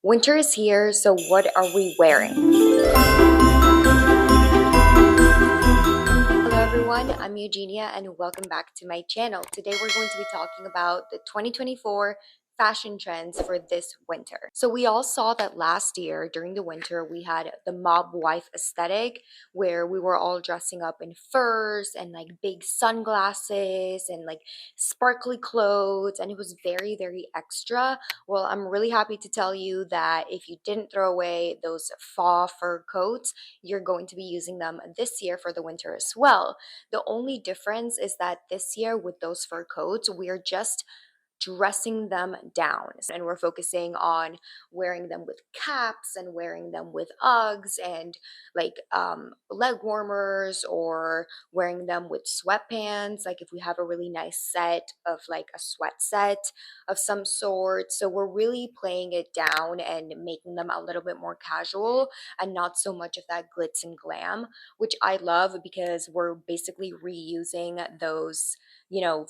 Winter is here, so what are we wearing? Hello everyone, I'm Eugenia and welcome back to my channel. Today we're going to be talking about the 2024 fashion trends for this winter. So we all saw that last year during the winter we had the mob wife aesthetic where we were all dressing up in furs and like big sunglasses and like sparkly clothes, and it was very extra. Well, I'm really happy to tell you that if you didn't throw away those fall fur coats, you're going to be using them this year for the winter as well. The only difference is that this year with those fur coats, we're just dressing them down, and we're focusing on wearing them with caps and wearing them with Uggs and like leg warmers, or wearing them with sweatpants, like if we have a really nice set of like a sweat set of some sort. So we're really playing it down and making them a little bit more casual and not so much of that glitz and glam, which I love because we're basically reusing those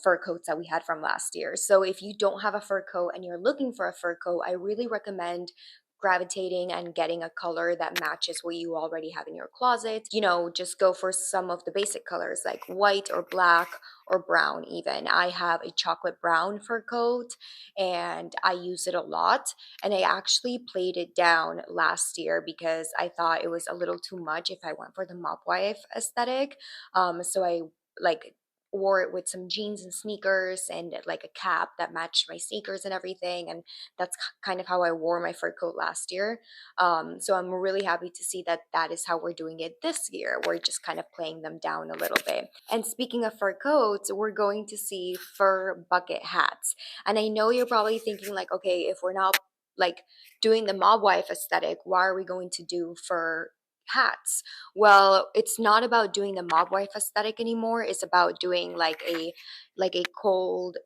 fur coats that we had from last year. So if you don't have a fur coat and you're looking for a fur coat, I really recommend gravitating and getting a color that matches what you already have in your closet. Just go for some of the basic colors like white or black or brown even. I have a chocolate brown fur coat and I use it a lot, and I actually played it down last year because I thought it was a little too much if I went for the mop wife aesthetic. So I like wore it with some jeans and sneakers and like a cap that matched my sneakers and everything. And that's kind of how I wore my fur coat last year. So I'm really happy to see that that is how we're doing it this year. We're just kind of playing them down a little bit. And speaking of fur coats, we're going to see fur bucket hats. And I know you're probably thinking like, okay, if we're not like doing the mob wife aesthetic, why are we going to do fur hats? Well, it's not about doing the mob wife aesthetic anymore. It's about doing like a cold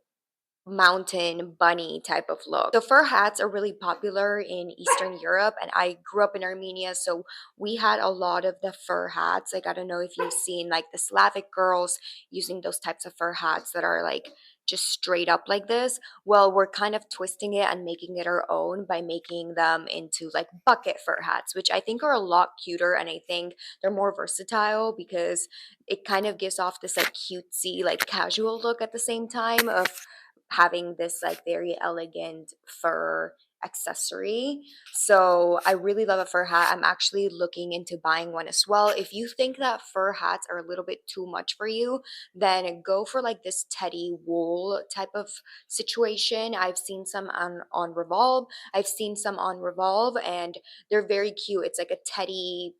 mountain bunny type of look. So fur hats are really popular in Eastern Europe, and I grew up in Armenia, so we had a lot of the fur hats. Like I don't know if you've seen like the Slavic girls using those types of fur hats that are like just straight up like this. Well, we're kind of twisting it and making it our own by making them into like bucket fur hats, which I think are a lot cuter, and I think they're more versatile because it kind of gives off this like cutesy like casual look at the same time of having this like very elegant fur accessory. So I really love a fur hat. I'm actually looking into buying one as well. If you think that fur hats are a little bit too much for you, then go for like this teddy wool type of situation. I've seen some on Revolve. I've seen some on Revolve and they're very cute. It's like a teddy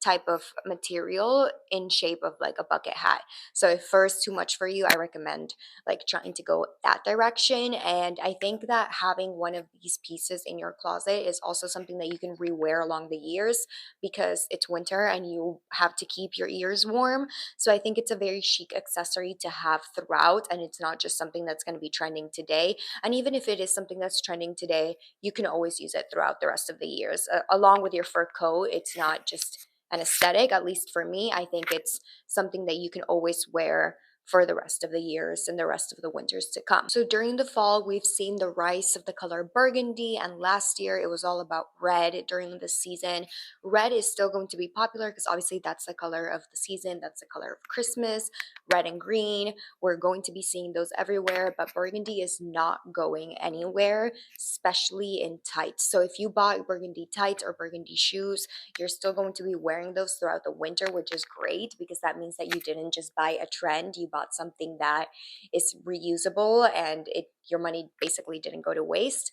type of material in shape of like a bucket hat. So if fur is too much for you, I recommend like trying to go that direction. And I think that having one of these pieces in your closet is also something that you can rewear along the years because it's winter and you have to keep your ears warm. So I think it's a very chic accessory to have throughout, and it's not just something that's going to be trending today. And even if it is something that's trending today, you can always use it throughout the rest of the years. Along with your fur coat, it's not just an aesthetic. At least for me, I think it's something that you can always wear for the rest of the years and the rest of the winters to come. So during the fall, we've seen the rise of the color burgundy, and last year it was all about red during the season. Red is still going to be popular because obviously that's the color of the season, that's the color of Christmas. Red and green, we're going to be seeing those everywhere, but burgundy is not going anywhere, especially in tights. So if you bought burgundy tights or burgundy shoes, you're still going to be wearing those throughout the winter, which is great because that means that you didn't just buy a trend, you bought something that is reusable and your money basically didn't go to waste.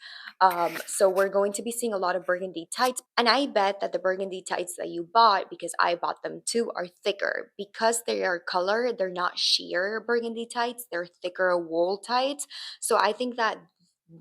So we're going to be seeing a lot of burgundy tights, and I bet that the burgundy tights that you bought, because I bought them too, are thicker because they are color. They're not sheer burgundy tights, they're thicker wool tights. So I think that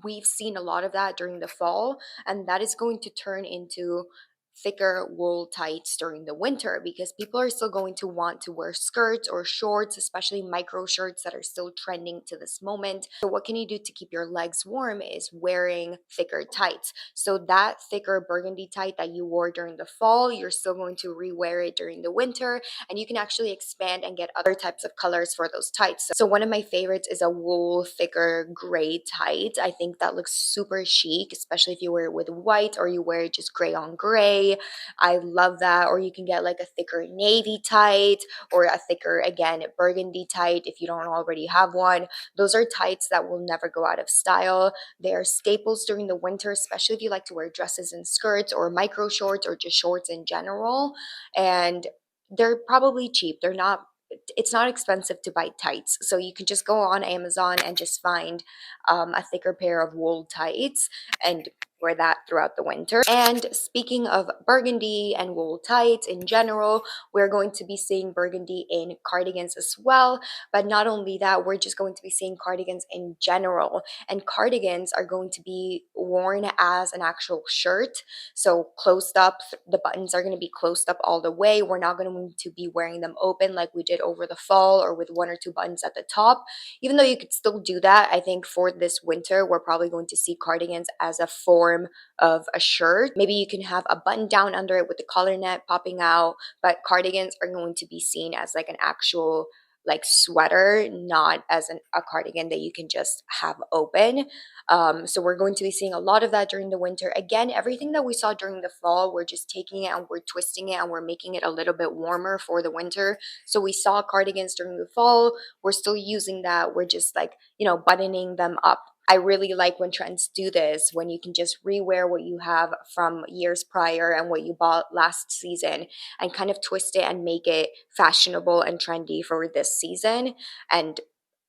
we've seen a lot of that during the fall, and that is going to turn into thicker wool tights during the winter because people are still going to want to wear skirts or shorts, especially micro shirts that are still trending to this moment. So what can you do to keep your legs warm is wearing thicker tights. So that thicker burgundy tight that you wore during the fall, you're still going to rewear it during the winter, and you can actually expand and get other types of colors for those tights. So one of my favorites is a wool thicker gray tight. I think that looks super chic, especially if you wear it with white or you wear it just gray on gray. I love that. Or you can get like a thicker navy tight or a thicker, again, burgundy tight if you don't already have one. Those are tights that will never go out of style. They are staples during the winter, especially if you like to wear dresses and skirts or micro shorts or just shorts in general. And they're probably cheap. It's not expensive to buy tights. So you can just go on Amazon and just find a thicker pair of wool tights and wear that throughout the winter. And speaking of burgundy and wool tights in general, we're going to be seeing burgundy in cardigans as well. But not only that, we're just going to be seeing cardigans in general. And cardigans are going to be worn as an actual shirt. So closed up, the buttons are going to be closed up all the way. We're not going to be wearing them open like we did over the fall or with one or two buttons at the top. Even though you could still do that, I think for this winter, we're probably going to see cardigans as a form of a shirt. Maybe you can have a button down under it with the collar net popping out, but cardigans are going to be seen as like an actual like sweater, not as a cardigan that you can just have open. So we're going to be seeing a lot of that during the winter. Again, everything that we saw during the fall, we're just taking it and we're twisting it and we're making it a little bit warmer for the winter. So we saw cardigans during the fall. We're still using that. We're just like, buttoning them up. I really like when trends do this, when you can just rewear what you have from years prior and what you bought last season and kind of twist it and make it fashionable and trendy for this season. And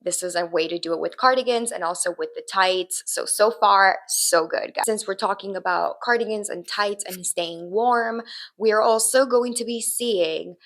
this is a way to do it with cardigans and also with the tights. So far, so good, guys. Since we're talking about cardigans and tights and staying warm, we are also going to be seeing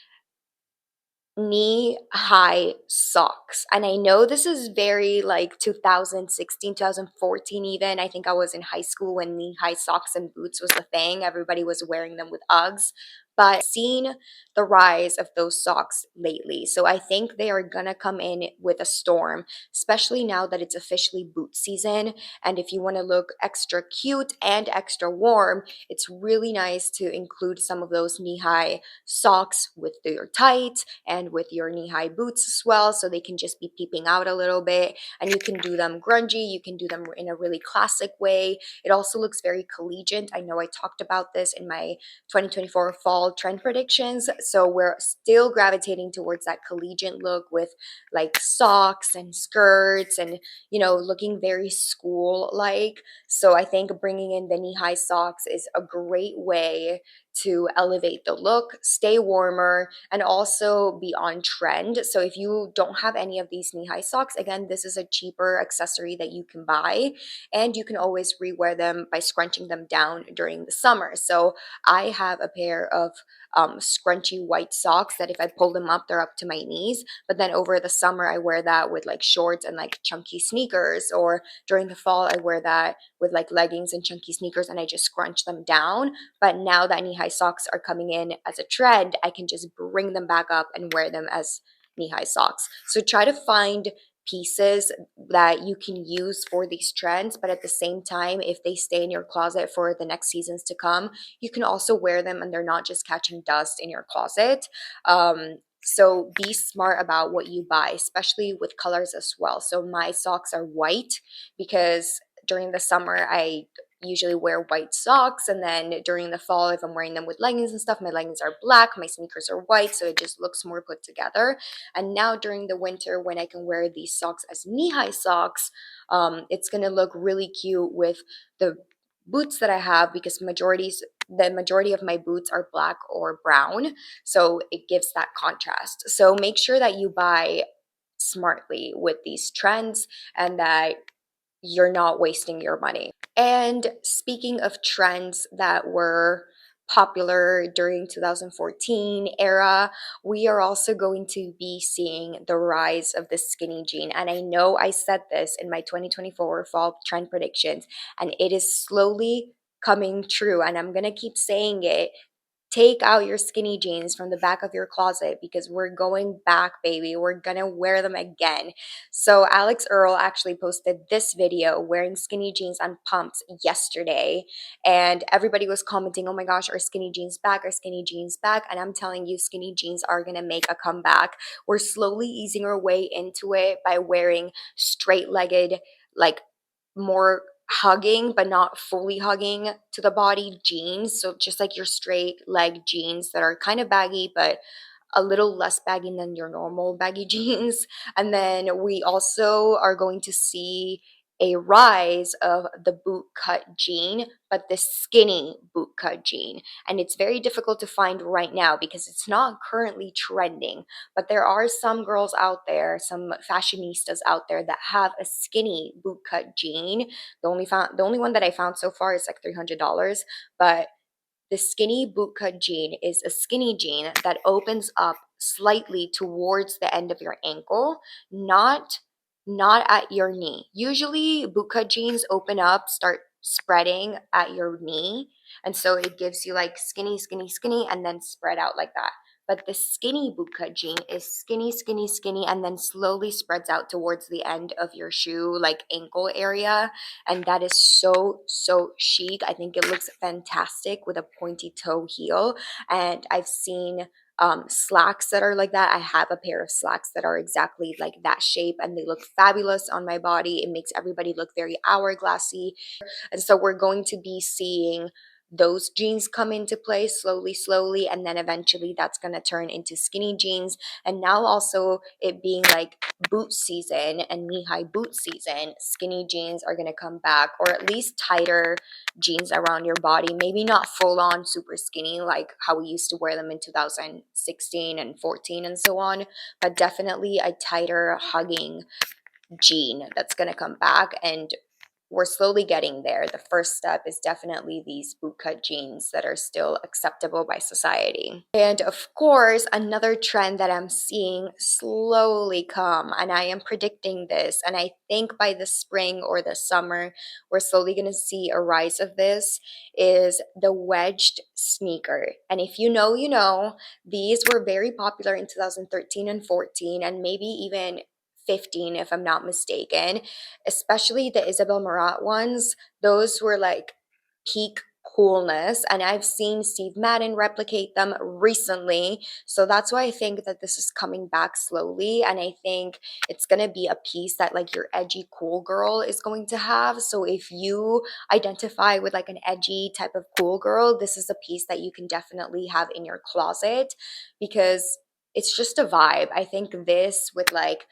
knee-high socks. And I know this is very like 2016, 2014 even. I think I was in high school when knee-high socks and boots was the thing. Everybody was wearing them with Uggs. But I've seen the rise of those socks lately. So I think they are gonna come in with a storm, especially now that it's officially boot season. And if you want to look extra cute and extra warm, it's really nice to include some of those knee-high socks with your tights and with your knee-high boots as well, so they can just be peeping out a little bit. And you can do them grungy, you can do them in a really classic way. It also looks very collegiate. I know I talked about this in my 2024 fall trend predictions, so we're still gravitating towards that collegiate look with like socks and skirts and looking very school like. So I think bringing in the knee-high socks is a great way to elevate the look, stay warmer, and also be on trend. So if you don't have any of these knee-high socks, again, this is a cheaper accessory that you can buy, and you can always rewear them by scrunching them down during the summer. So I have a pair of scrunchy white socks that if I pull them up, they're up to my knees. But then over the summer, I wear that with like shorts and like chunky sneakers, or during the fall, I wear that with like leggings and chunky sneakers and I just scrunch them down. But now that knee-high socks are coming in as a trend, I can just bring them back up and wear them as knee-high socks. So try to find pieces that you can use for these trends, but at the same time, if they stay in your closet for the next seasons to come, you can also wear them and they're not just catching dust in your closet. So be smart about what you buy, especially with colors as well. So my socks are white because during the summer I usually wear white socks, and then during the fall, if I'm wearing them with leggings and stuff, my leggings are black, my sneakers are white, so it just looks more put together. And now during the winter, when I can wear these socks as knee-high socks, it's gonna look really cute with the boots that I have, because the majority of my boots are black or brown, so it gives that contrast. So make sure that you buy smartly with these trends and that you're not wasting your money. And speaking of trends that were popular during 2014 era, we are also going to be seeing the rise of the skinny jean. And I know I said this in my 2024 fall trend predictions, and it is slowly coming true, and I'm gonna keep saying it. Take out your skinny jeans from the back of your closet because we're going back, baby. We're gonna wear them again. So Alex Earl actually posted this video wearing skinny jeans and pumps yesterday, and everybody was commenting, oh my gosh, are skinny jeans back? Are skinny jeans back? And I'm telling you, skinny jeans are gonna make a comeback. We're slowly easing our way into it by wearing straight-legged, like more hugging but not fully hugging to the body jeans, so just like your straight leg jeans that are kind of baggy but a little less baggy than your normal baggy jeans. And then we also are going to see a rise of the boot cut jean, but the skinny boot cut jean. And it's very difficult to find right now because it's not currently trending. But there are some girls out there, some fashionistas out there that have a skinny boot cut jean. The only one that I found so far is like $300, but the skinny bootcut jean is a skinny jean that opens up slightly towards the end of your ankle, not at your knee. Usually bootcut jeans open up, start spreading at your knee, and so it gives you like skinny, skinny, skinny, and then spread out like that. But the skinny bootcut jean is skinny, skinny, skinny, and then slowly spreads out towards the end of your shoe, like ankle area. And that is so, so chic. I think it looks fantastic with a pointy toe heel. And I've seen slacks that are like that. I have a pair of slacks that are exactly like that shape, and they look fabulous on my body. It makes everybody look very hourglassy. And so we're going to be seeing those jeans come into play slowly, slowly, and then eventually that's going to turn into skinny jeans. And now also it being like boot season and knee-high boot season, skinny jeans are going to come back, or at least tighter jeans around your body. Maybe not full-on super skinny like how we used to wear them in 2016 and 14 and so on, but definitely a tighter hugging jean that's going to come back. And we're slowly getting there. The first step is definitely these bootcut jeans that are still acceptable by society. And of course, another trend that I'm seeing slowly come, and I am predicting this, and I think by the spring or the summer, we're slowly going to see a rise of this, is the wedged sneaker. And if you know, you know, these were very popular in 2013 and 14, and maybe even 15 if I'm not mistaken, especially the Isabel Marat ones. Those were like peak coolness, and I've seen Steve Madden replicate them recently. So that's why I think that this is coming back slowly, and I think it's going to be a piece that like your edgy cool girl is going to have. So if you identify with like an edgy type of cool girl, this is a piece that you can definitely have in your closet because it's just a vibe. I think this with like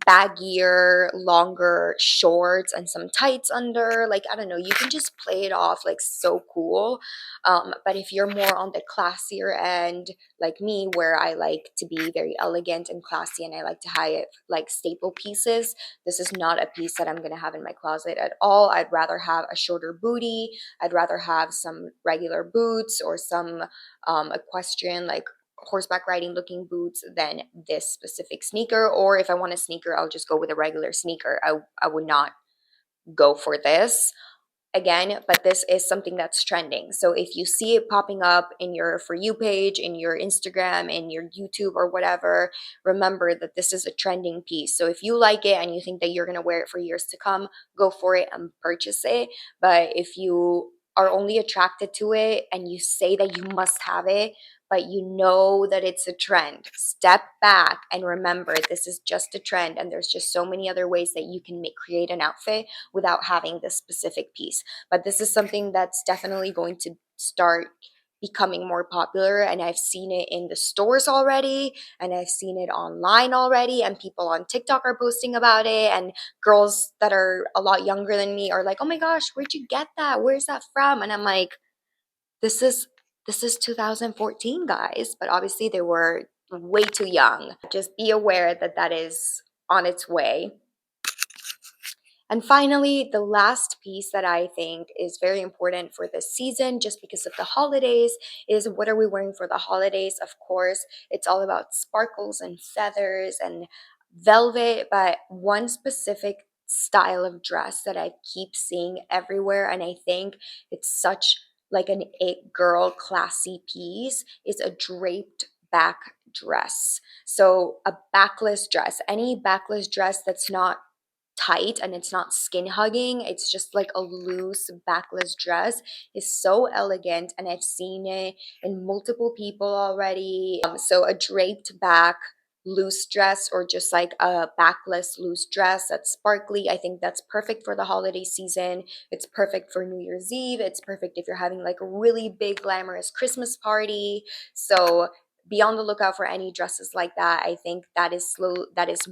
baggier, longer shorts and some tights under, like I don't know, you can just play it off like so cool. But if you're more on the classier end like me, where I like to be very elegant and classy and I like to hide like staple pieces, this is not a piece that I'm going to have in my closet at all. I'd rather have a shorter booty. I'd rather have some regular boots or some equestrian like horseback riding looking boots than this specific sneaker. Or if I want a sneaker, I'll just go with a regular sneaker. I would not go for this again, but this is something that's trending. So if you see it popping up in your For You page, in your Instagram, in your YouTube or whatever, remember that this is a trending piece. So if you like it and you think that you're going to wear it for years to come, go for it and purchase it. But if you are only attracted to it and you say that you must have it, but you know that it's a trend, step back and remember this is just a trend, and there's just so many other ways that you can create an outfit without having this specific piece. But this is something that's definitely going to start becoming more popular, and I've seen it in the stores already, and I've seen it online already, and people on TikTok are posting about it, and girls that are a lot younger than me are like, oh my gosh, where'd you get that? Where's that from? And I'm like, this is 2014, guys, but obviously they were way too young. Just be aware that that is on its way. And finally, the last piece that I think is very important for this season, just because of the holidays, is what are we wearing for the holidays? Of course, it's all about sparkles and feathers and velvet, but one specific style of dress that I keep seeing everywhere, and I think it's such like an it girl classy piece, is a draped back dress. So a backless dress, any backless dress that's not tight and it's not skin hugging, it's just like a loose backless dress, is so elegant, and I've seen it in multiple people already. So a draped back loose dress, or just like a backless loose dress that's sparkly, I think that's perfect for the holiday season. It's perfect for New Year's Eve. It's perfect if you're having like a really big glamorous Christmas party. So be on the lookout for any dresses like that. I think that is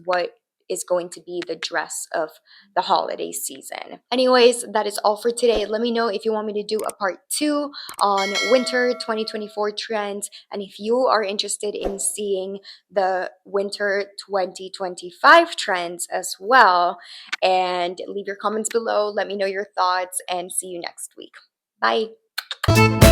what is going to be the dress of the holiday season. Anyways, that is all for today. Let me know if you want me to do a part 2 on winter 2024 trends, and if you are interested in seeing the winter 2025 trends as well. And leave your comments below. Let me know your thoughts, and see you next week. Bye.